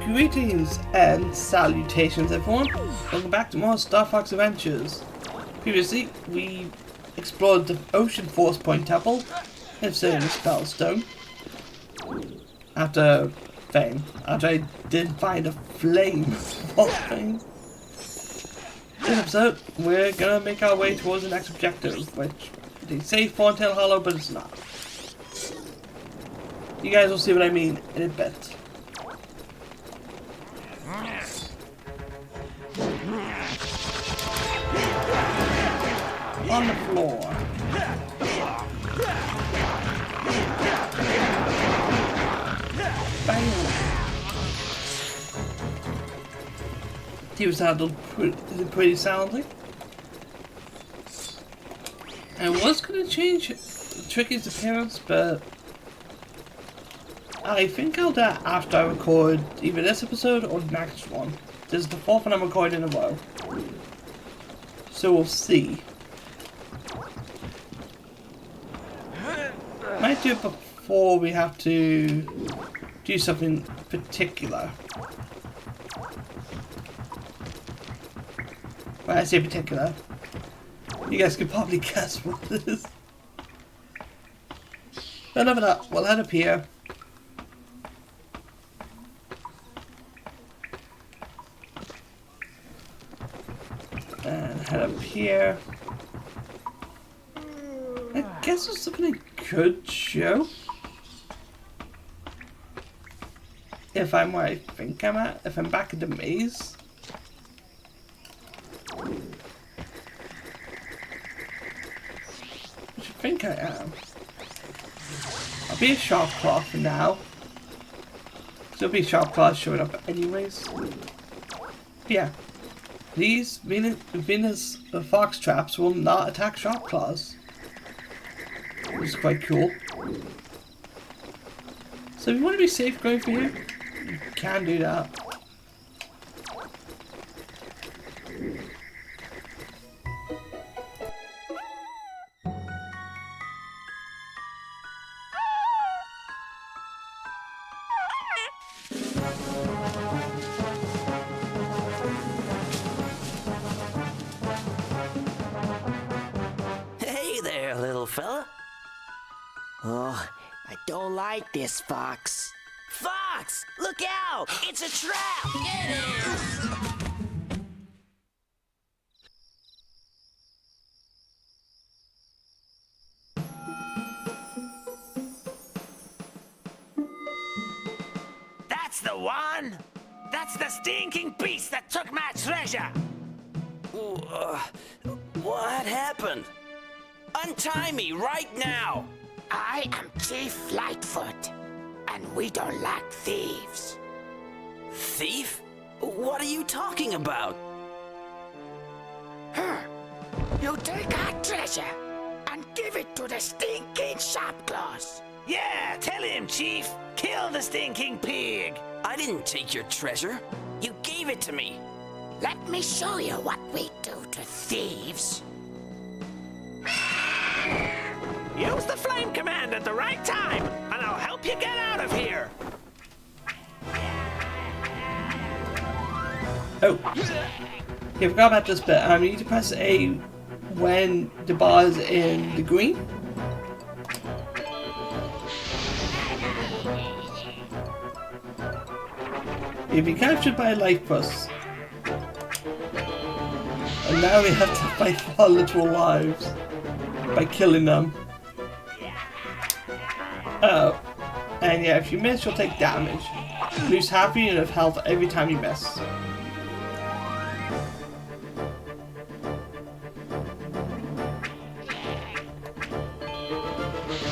Greetings and salutations everyone. Welcome back to more Starfox Adventures. Previously, we explored the Ocean Force Point Temple and Certain Spellstone. After I did find a flame of all things. This episode, we're gonna make our way towards the next objective, which they say Thorntail Hollow, but it's not. You guys will see what I mean in a bit. On the floor. Bam! He was handled pretty soundly. I was going to change Tricky's appearance, but I think I'll do that after I record either this episode or the next one. This is the fourth one I'm recording in a row. So we'll see. Might do it before we have to do something particular. When I say particular, you guys could probably guess what it is. But enough of that, we'll head up here. And head up here. I guess there's something I could show. If I'm where I think I'm at. If I'm back in the maze. Which I think I am. I'll be a sharp claw for now. There'll be sharp claws showing up anyways. But yeah. These Venus fox traps will not attack sharp claws. Which is quite cool. So if you want to be safe going through here, you can do that. Hey there, little fella. Oh, I don't like this, Fox. Fox! Look out! It's a trap! Get it! That's the one! That's the stinking beast that took my treasure! What happened? Untie me right now! I am Chief Lightfoot, and we don't like thieves. Thief? What are you talking about? You take our treasure and give it to the stinking Sharpclaws. Yeah, tell him, Chief. Kill the stinking pig. I didn't take your treasure. You gave it to me. Let me show you what we do to thieves. Use the flame command at the right time, and I'll help you get out of here. Oh. Yeah, forgot about this bit. You need to press A when the bar is in the green. You've been captured by a life bus. And now we have to fight for our literal lives by killing them. Oh. And yeah, if you miss, you'll take damage. Lose half your unit of health every time you miss. And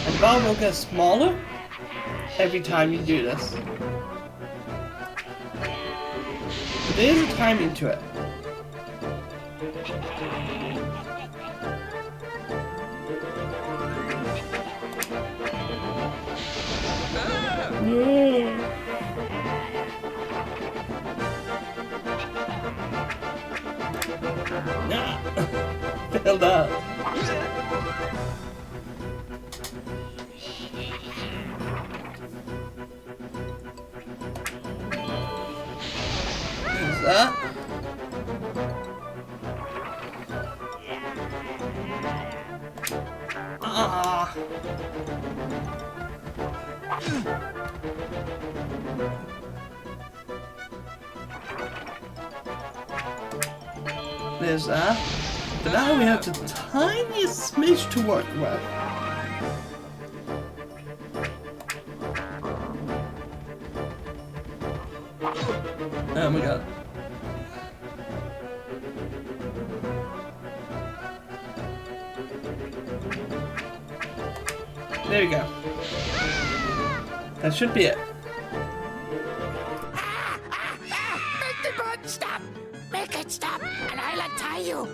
the bar will get smaller every time you do this. But there is a timing to it. Nah. Failed out. that. Ah. There's that. But now we have the tiniest smidge to work with. Oh my god. There we go. That should be it. Make the boat stop! Make it stop, and I'll untie you!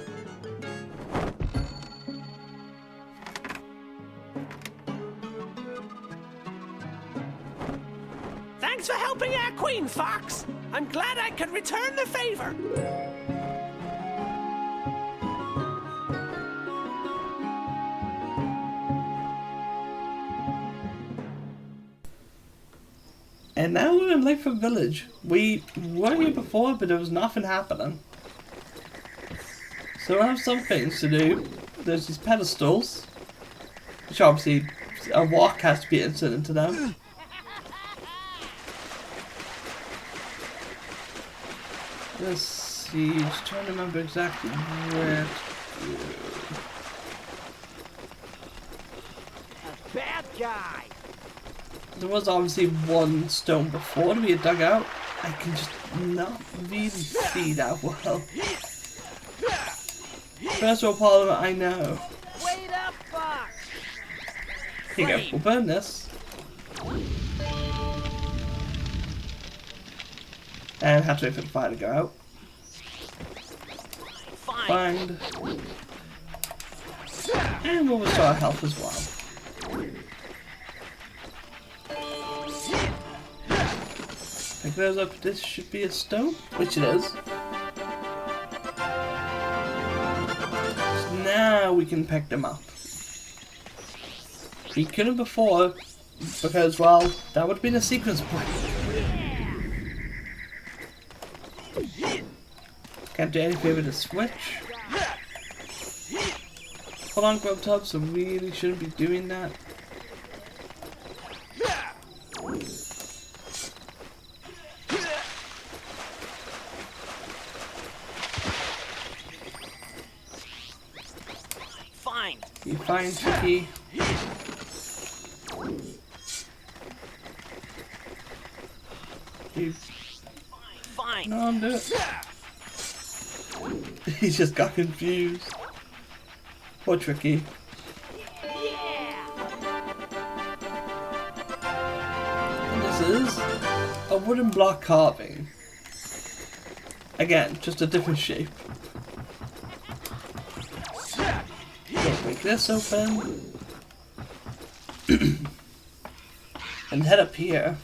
Thanks for helping our queen, Fox. I'm glad I could return the favor. And now we're in Lakefront Village. We were here before, but there was nothing happening. So I have some things to do. There's these pedestals, which obviously a walk has to be inserted into them. Let's see, just trying to remember exactly where to go. A bad guy. There was obviously one stone before that we had dug out. I can just not really see that well. First of all, Parliament, I know. Wait up, Fox. Here you go, we'll burn this. And have to wait for the fire to go out. Find. And we'll restore our health as well. Pick those up. This should be a stone, which it is. So now we can pick them up. We couldn't before because, well, that would have been a sequence point. Can't do anything with the switch. Hold on, Grubtub, so really shouldn't be doing that. Fine. You find Tricky. You Fine. no, I'm doing it. He just got confused. Poor Tricky. And this is a wooden block carving. Again, just a different shape. We'll break this open. And head up here.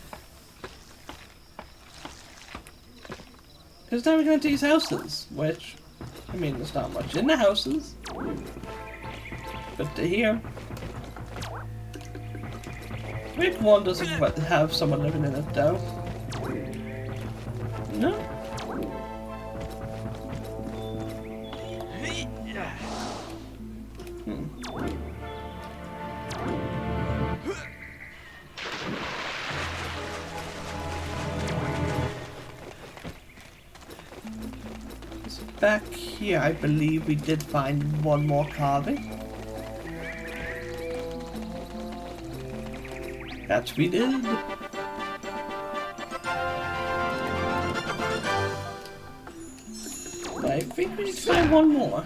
Because now we're going to these houses, which, I mean, there's not much in the houses. But to here. Which one doesn't have someone living in it, though? No? Back here, I believe we did find one more carving. That we did. I think we need to find one more.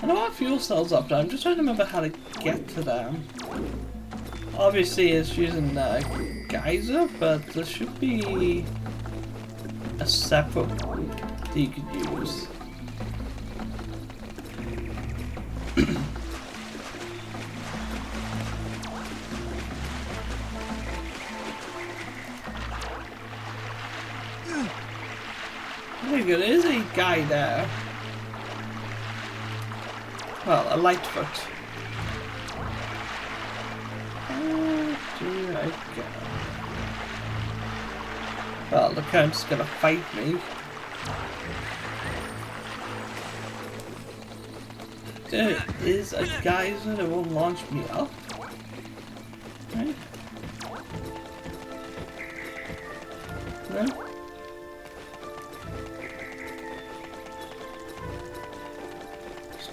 I know our fuel cells up there. I'm just trying to remember how to get to them. Obviously, it's using geyser, but there should be a separate one that you could use. Very good. There is a guy there. Well, a Lightfoot. Where do I go? Well, the current's gonna fight me. There is a geyser that will launch me up. Right? No?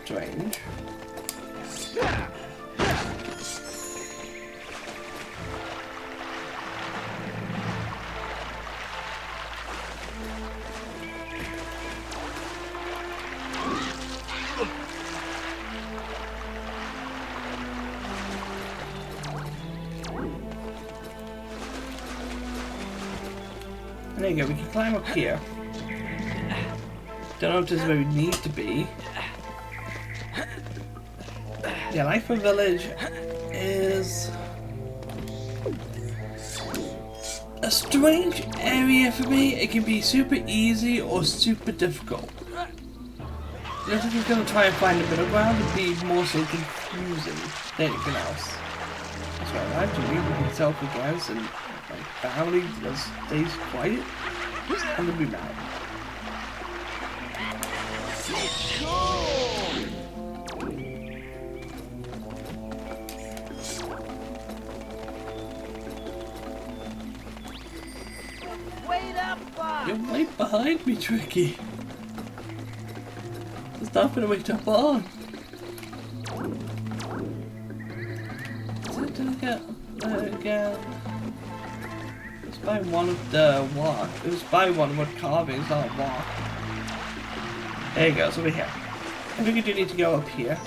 Strange. There you go, we can climb up here. Don't know if this is where we need to be. Yeah, life for village is a strange area for me. It can be super easy or super difficult. Looks like he's gonna try and find a middle ground and be more so confusing than anything else. That's what I like to read with himself against and like family just stays quiet. I'm gonna be mad. Wait up, You're right behind me, Tricky. There's nothing to wait up on. Did I get there again? It's by one of the walk. It was by one of the carvings, not a walk. There you go, it's over here. I think we do need to go up here.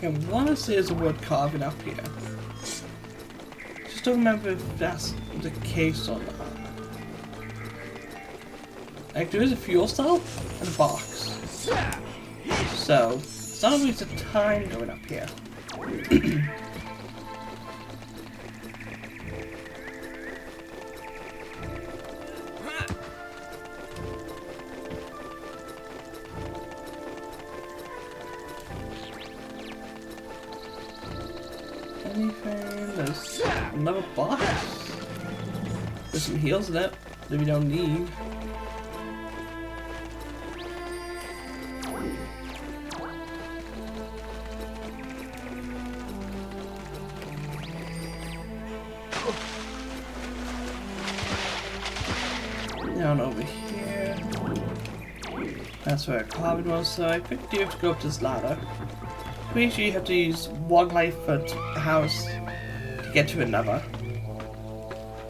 I want to say there's a wood carving up here. Just don't remember if that's the case or not. Like, there is a fuel cell and a box. So, it's not a waste of time going up here. Anything? There's another box. There's some heals in it that we don't need. Down over here. That's where a carving was, so I think you have to go up this ladder. Pretty sure you have to use one life per house to get to another.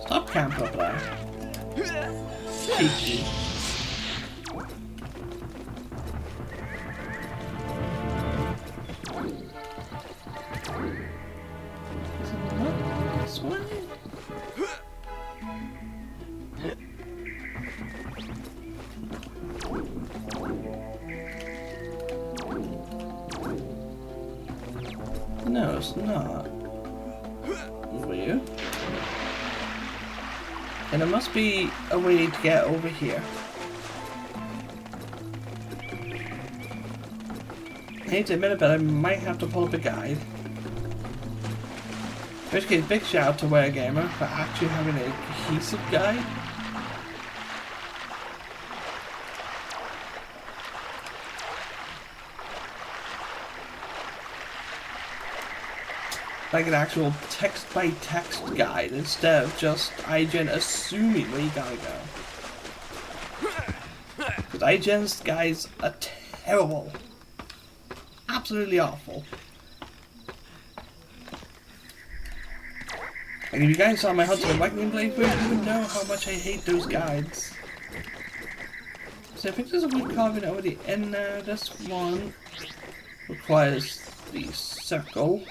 Stop camping up there. Cheeky. Is it not this way? No, it's not. Weird. And there must be a way to get over here. I hate to admit it, but I might have to pull up a guide. In which case, big shout out to Where Gamer for actually having a cohesive guide. Like an actual text-by-text guide instead of just IGN assuming where you gotta go. Because IGN's guides are terrible. Absolutely awful. And if you guys saw my Hudson Awakening playthrough, you would know how much I hate those guides. So I think there's a wood carving over the end there. This one requires the circle.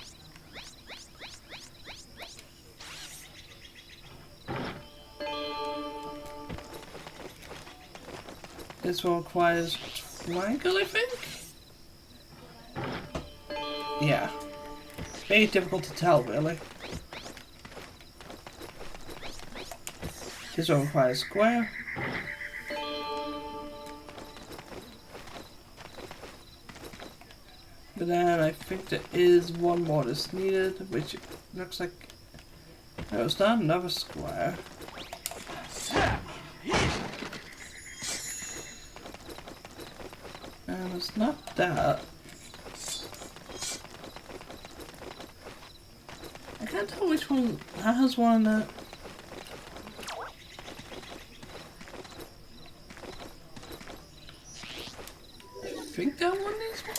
This one requires triangle, I think? Yeah. Very difficult to tell, really. This one requires square. But then I think there is one more that's needed, which looks like... No, it's not another square. And it's not that. I can't tell which one has one that. I think that one is one.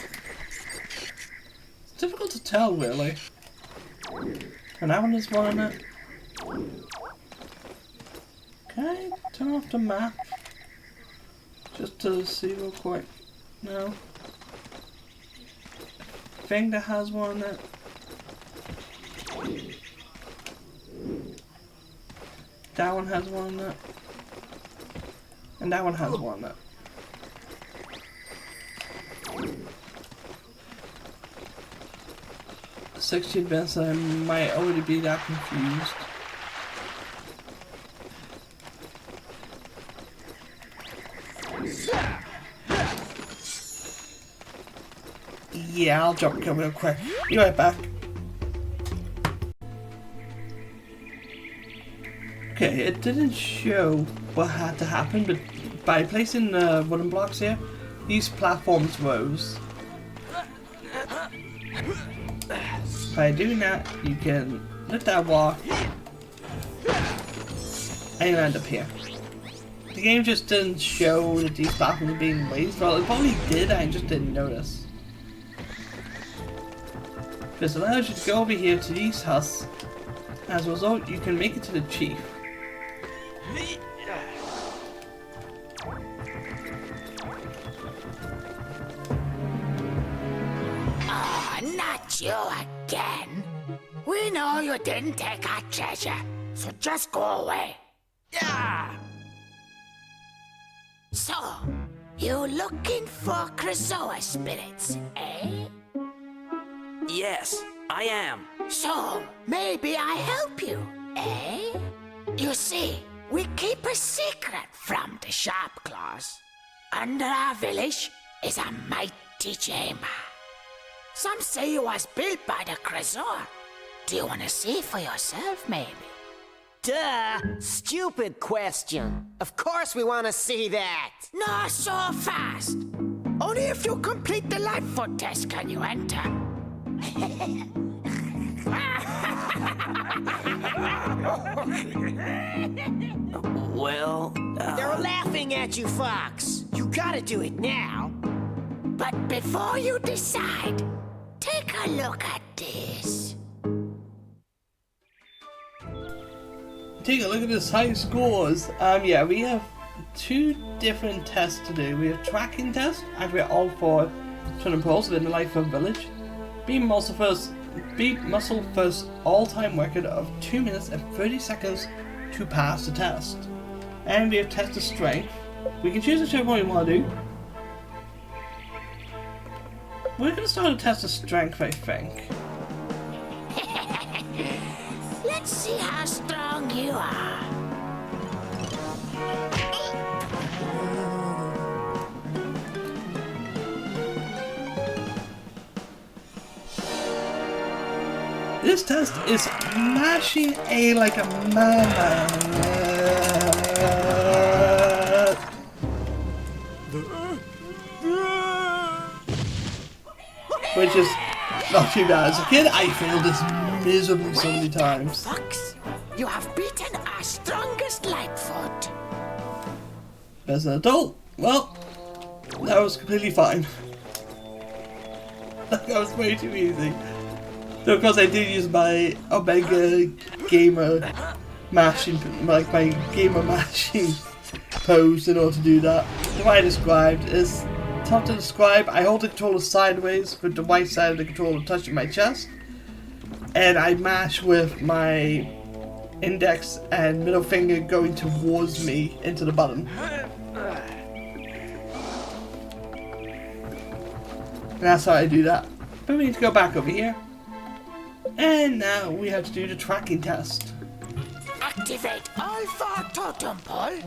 It's difficult to tell, really. And that one is one in it. Can I turn off the map? Just to see real quick. No. I think that has one in it. That one has one in it. And that one has one in it. The 16 bits, I might already be that confused. Yeah, I'll jump kill real quick. Be right back. Okay, it didn't show what had to happen, but by placing the wooden blocks here, these platforms rose. By doing that, you can lift that walk and you end up here. The game just didn't show that these platforms were being raised. Well, it probably did, I just didn't notice. This allows you to go over here to these husks. As a result, you can make it to the chief. Oh, not you again. We know you didn't take our treasure, so just go away. Yeah. So, you looking for Krazoa spirits, eh? Yes, I am. So, maybe I help you, eh? You see, we keep a secret from the Sharpclaws. Under our village is a mighty chamber. Some say it was built by the Krazoa. Do you want to see for yourself, maybe? Duh! Stupid question. Of course we want to see that. Not so fast. Only if you complete the Lightfoot test can you enter. Well, They're laughing at you, Fox. You gotta do it now. But before you decide, take a look at this. Take a look at this high scores. Yeah, we have two different tests to do. We have tracking test, and we're all for turning pros within the Lightfoot village. Beat muscle first all-time record of 2 minutes and 30 seconds to pass the test. And we have tested strength. We can choose whichever one we want to do. We're going to start a test of strength, I think. Let's see how strong you are. This test is mashing A like a man. Which is not too bad. As a kid, I failed this miserably so many times. Fox, you have beaten our strongest Lightfoot. As an adult, well, that was completely fine. That was way too easy. So of course I did use my Omega Gamer mashing, like my gamer mashing pose in order to do that. The way I described is tough to describe. I hold the controller sideways with the right side of the controller touching my chest, and I mash with my index and middle finger going towards me into the button. And that's how I do that. But we need to go back over here. And now we have to do the tracking test. Activate all 4 totem pole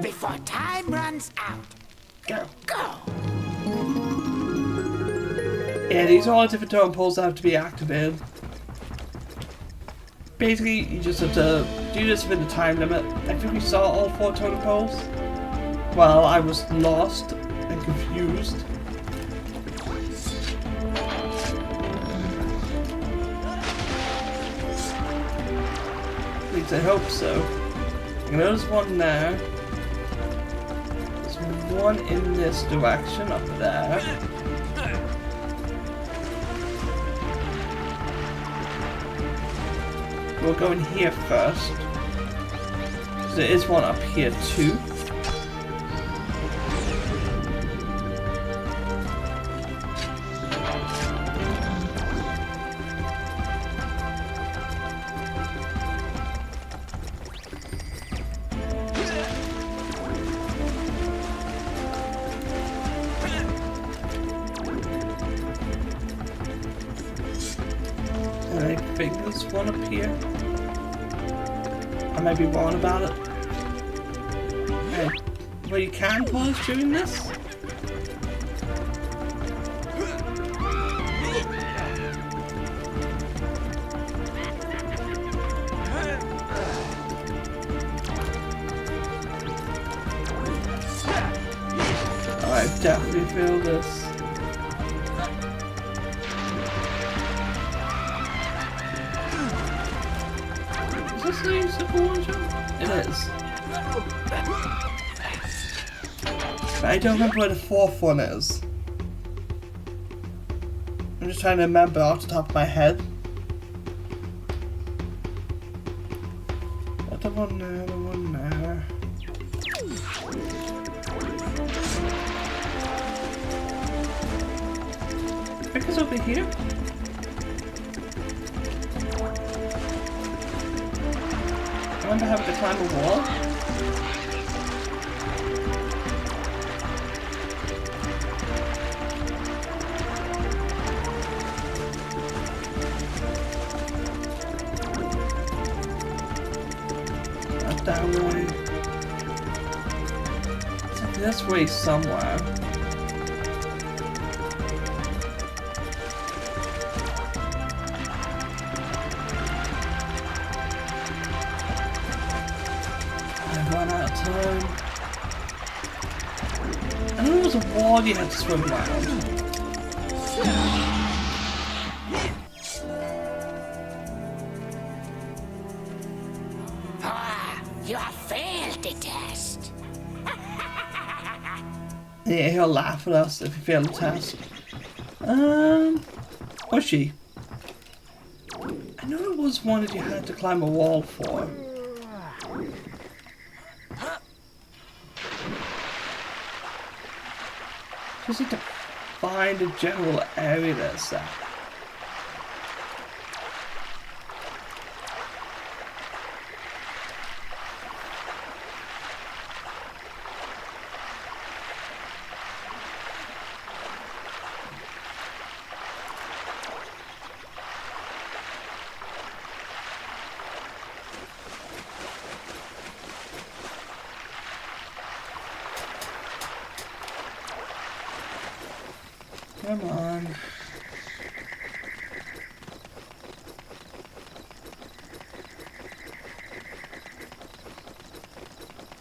before time runs out. Go. Go! Yeah, these are all different totem poles that have to be activated. Basically, you just have to do this within the time limit. I think we saw all 4 totem poles. Well, I was lost and confused. At least I hope so. I know there's one there. There's one in this direction up there. We'll go in here first. There is one up here too. And I think there's one up here. I might be wrong about it. Hey, well, you can pause during this? Oh, I definitely feel this. Is this a simple one shot? It is. But I don't remember where the 4th one is. I'm just trying to remember off the top of my head. What, the one there, the one there. I think it's over here. I remember having to climb a wall. Not that way. It's like this way somewhere. Run out of time. I know there was a wall you had to swim around. Ah, you have failed the test. Yeah, he'll laugh at us if we fail the test. Was she? I know there was one that you had to climb a wall for. Just need to find a general area that's at. Come on.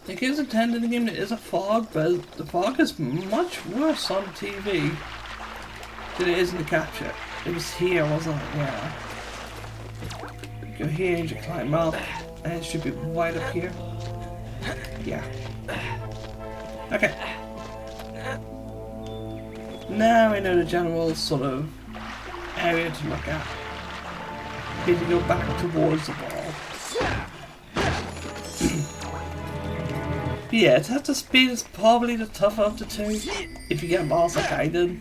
It is intended in the game, there is a fog, but the fog is much worse on TV than it is in the capture. It was here, wasn't it? Yeah. You go here and you climb up, and it should be right up here. Yeah. Okay. Now I know the general sort of area to look at. Need to go back towards the wall. Yeah, attack to speed is probably the tougher of the two, if you get balls like I did.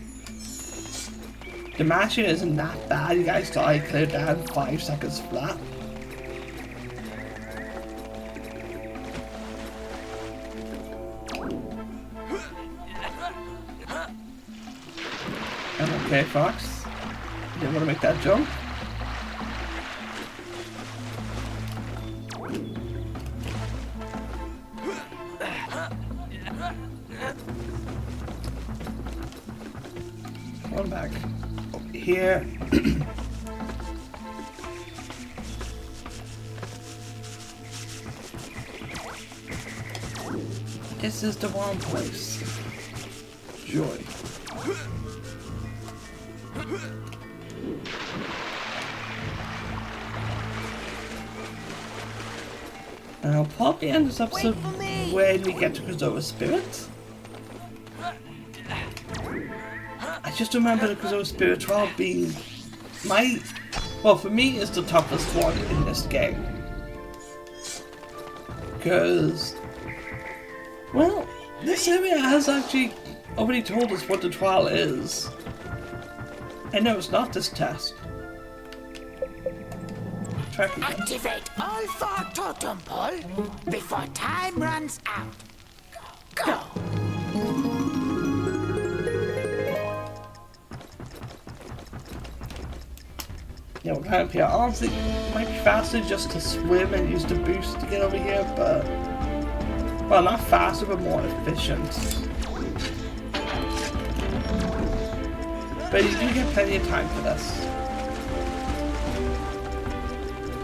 The mashing isn't that bad, you guys thought I cleared that in 5 seconds flat. I'm okay, Fox. You didn't want to make that jump? One back. Oh. here. This is the one place. Joy. And I'll probably end this episode when we get to Krazoa's spirit. I just remember the Krazoa spirit trial being well, for me, it's the toughest one in this game. Because, well, this area has actually already told us what the trial is. And no, it's not this test. Activate all 4 totem pole before time runs out. Go! Yeah, we're kind of here. Honestly, it might be faster just to swim and use the boost to get over here, but... well, not faster, but more efficient. But you do get plenty of time for this.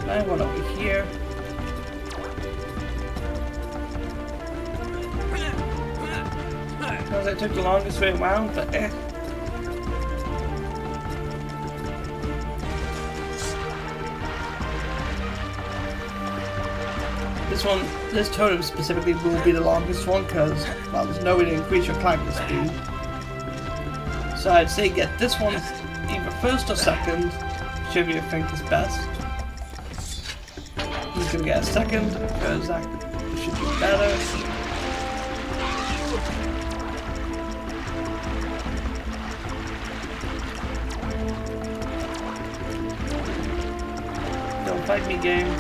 So I went over here. Because I took the longest way around, but eh. This totem specifically will be the longest one because, well, there's no way to increase your climbing speed. So I'd say get this one either first or second, whichever you think is best. He's gonna get a second because that should be better. Don't fight me, game.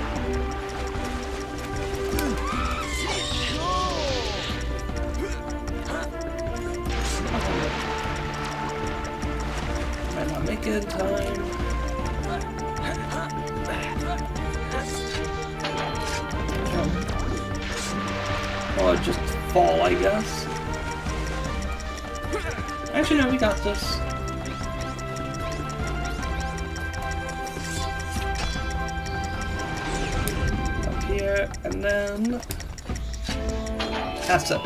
Might not make it in time. Or just fall, I guess. Actually, no, we got this. Up here, and then... that's it.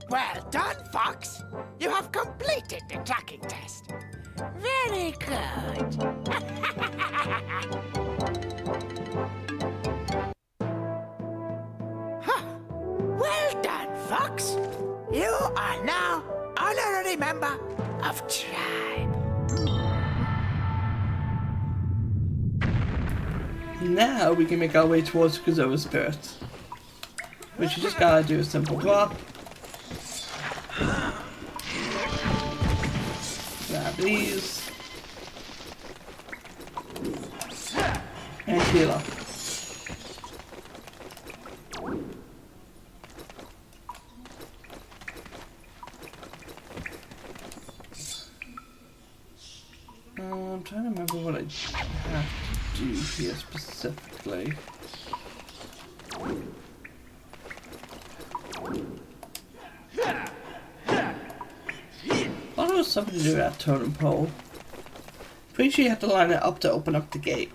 Well done, Fox. You have completed the tracking test. Very good. Huh. Well done, Fox. You are now honorary member of Tribe. Now we can make our way towards Krazoa's spirit. Which you just gotta do a simple drop. Grab these. And heal up. I'm trying to remember what I have to do here specifically. I thought it was something to do with that totem pole. Pretty sure you have to line it up to open up the gate.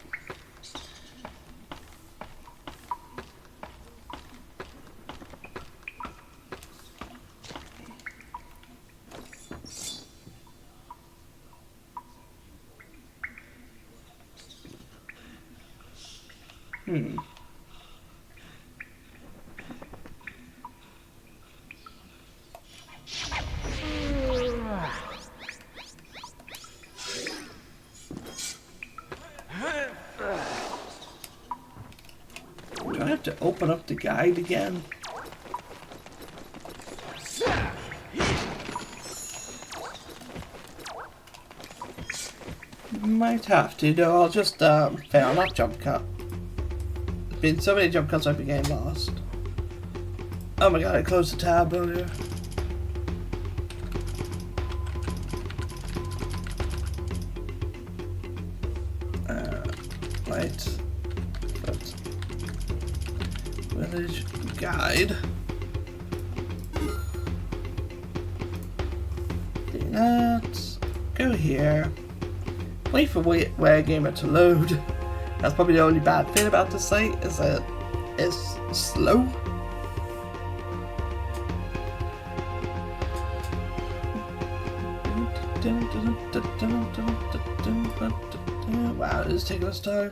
Do I have to open up the guide again? Might have to, though. I'll just fail, not jump cut. There's been so many jump cuts I've been getting lost. Oh my god, I closed the tab earlier. Right. But Village guide. Do that. Go here. Wait for Wargamer to load. That's probably the only bad thing about this site, is that it's slow. Wow, it is taking its time.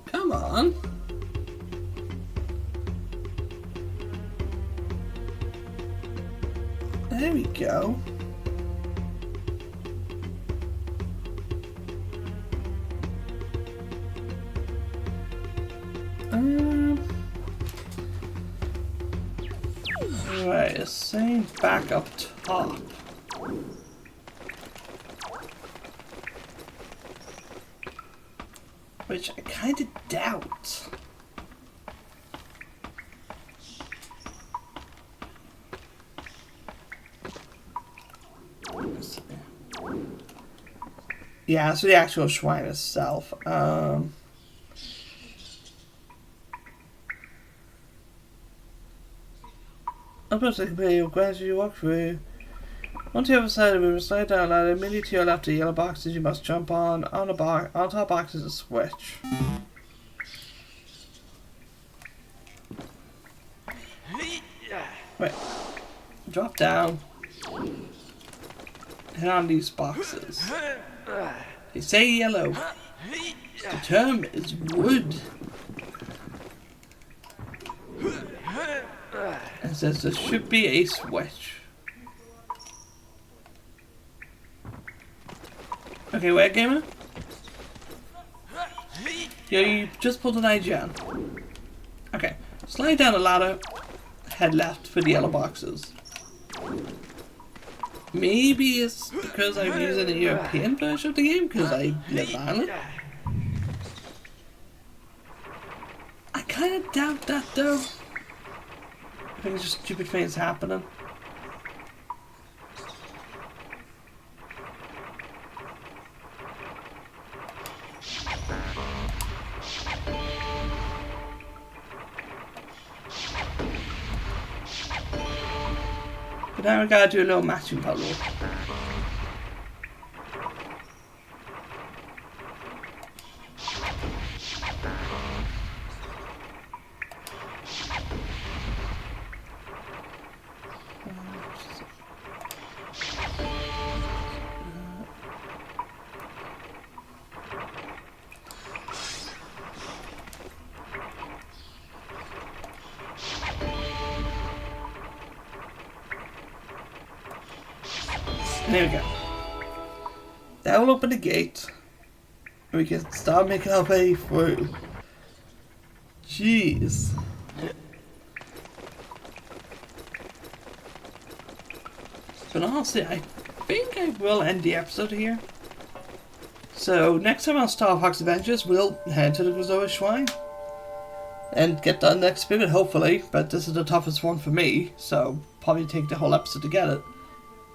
Come on. There we go. Right, it's saying back up top. Which I kind of doubt. Yeah, so the actual shrine itself. I'm supposed to compare your gradually you walk through. Once you have decided we will slide down ladder, immediately to your left are yellow boxes you must jump on. On the on top box is a switch. Wait. Drop down. Hit on these boxes. They say yellow. The term is wood. It says there should be a switch. Okay, wait, gamer. Yeah, you just pulled an IGN. Okay, slide down the ladder, head left for the yellow boxes. Maybe it's because I'm using a European version of the game because I live in Ireland. I kind of doubt that though. I think it's just stupid things happening. But now we gotta do a little matching puzzle. There we go. That will open the gate. And we can start making our way through. Jeez. But honestly, I think I will end the episode here. So next time on Starfox Adventures, we'll head to the Grizzly Shrine. And get done next spirit, hopefully. But this is the toughest one for me, so probably take the whole episode to get it.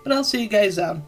But I'll see you guys then.